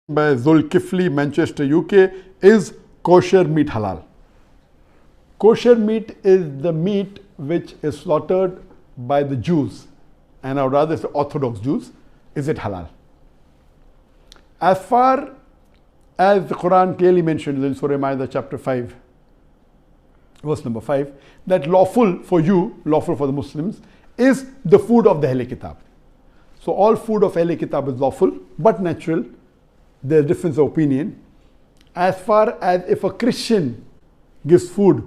by Zulkifli, Manchester, UK, is kosher meat halal? Kosher meat is the meat which is slaughtered by the Jews, and I would rather say Orthodox Jews. Is it halal? As far as the Quran clearly mentions in Surah Ma'idah chapter 5, verse number 5, that lawful for you, lawful for the Muslims, is the food of the Ahl Kitab. So all food of Ahl Kitab is lawful, but natural. There's difference of opinion. As far as if a Christian gives food,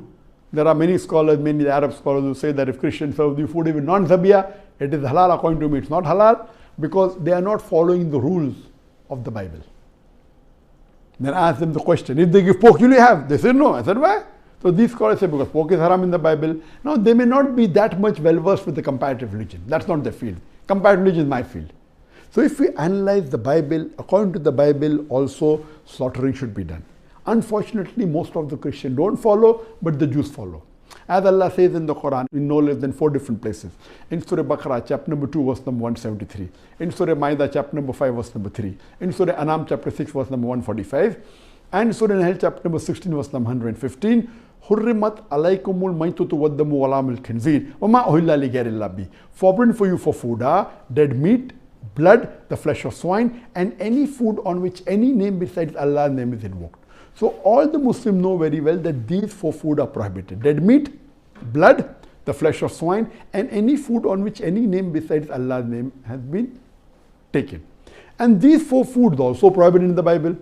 there are many scholars, mainly Arab scholars, who say that if Christians serve the food even non-zabiyah, it is halal. According to me, it's not halal because they are not following the rules of the Bible. Then I asked them the question, if they give pork, will you have? They said no. I said, why? So these scholars say because pork is haram in the Bible. Now they may not be that much well versed with the comparative religion. That's not their field. Comparative religion is my field. So if we analyze the Bible, according to the Bible also slaughtering should be done. Unfortunately, most of the Christians don't follow, but the Jews follow. As Allah says in the Quran, in no less than 4 different places. In Surah Baqarah, chapter number 2, verse number 173. In Surah Ma'idah, chapter number 5, verse number 3. In Surah Anam, chapter 6, verse number 145. And Surah Nahl, chapter number 16, verse number 115. Hurrimat alaykumul maitutu waddamu walamul khinzir wama uhilla li ghayrillah bi. Forbidden for you for food are dead meat, blood, the flesh of swine, and any food on which any name besides Allah's name is invoked. So all the Muslims know very well that these 4 food are prohibited. Dead meat, blood, the flesh of swine, and any food on which any name besides Allah's name has been taken. And these 4 foods are also prohibited in the Bible.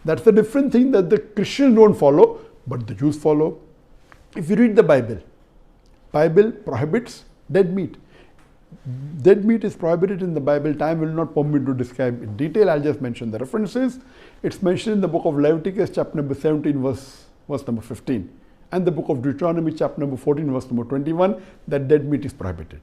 That's a different thing that the Christians don't follow, but the Jews follow. If you read the Bible, Bible prohibits dead meat. Dead meat is prohibited in the Bible. Time will not permit me to describe in detail. I'll just mention the references. It's mentioned in the book of Leviticus, chapter number 17, verse number 15. And the book of Deuteronomy, chapter number 14, verse number 21, that dead meat is prohibited.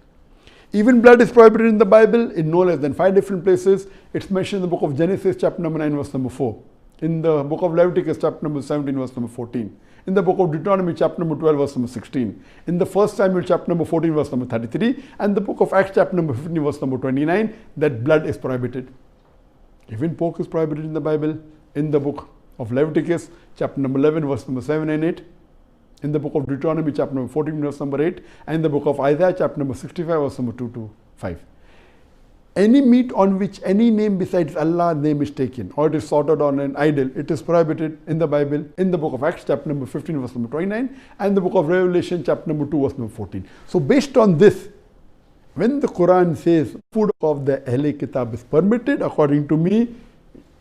Even blood is prohibited in the Bible in no less than 5 different places. It's mentioned in the book of Genesis, chapter number 9, verse number 4. In the book of Leviticus, chapter number 17, verse number 14. In the book of Deuteronomy, chapter number 12, verse number 16. In the 1 Samuel, chapter number 14, verse number 33. And the book of Acts, chapter number 15, verse number 29, that blood is prohibited. Even pork is prohibited in the Bible. In the book of Leviticus, chapter number 11, verse number 7 and 8. In the book of Deuteronomy, chapter number 14, verse number 8. And in the book of Isaiah, chapter number 65, verse number 2 to 5. Any meat on which any name besides Allah's name is taken, or it is slaughtered on an idol, it is prohibited in the Bible, in the book of Acts, chapter number 15, verse number 29, and the book of Revelation, chapter number 2, verse number 14. So based on this, when the Quran says food of the Ahl Kitab is permitted, according to me,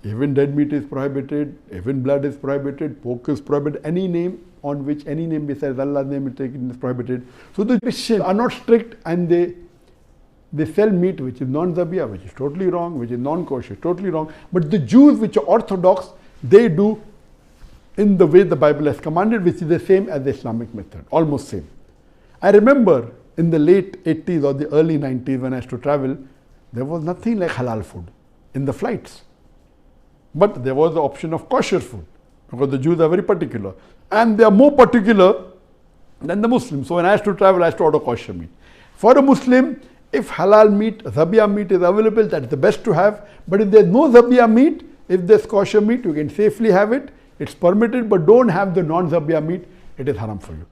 even dead meat is prohibited, even blood is prohibited, pork is prohibited, any name on which any name besides Allah's name is taken is prohibited. So the Christians are not strict, and they sell meat which is non-zabiyah, which is totally wrong, which is non-kosher, totally wrong. But the Jews, which are orthodox, they do in the way the Bible has commanded, which is the same as the Islamic method, almost same. I remember in the late 80s or the early 90s when I used to travel, there was nothing like halal food in the flights. But there was the option of kosher food, because the Jews are very particular. And they are more particular than the Muslims. So when I used to travel, I used to order kosher meat. For a Muslim, if halal meat, zabiyah meat is available, that's the best to have. But if there's no zabiyah meat, if there's kosher meat, you can safely have it. It's permitted, but don't have the non-zabiyah meat. It is haram for you.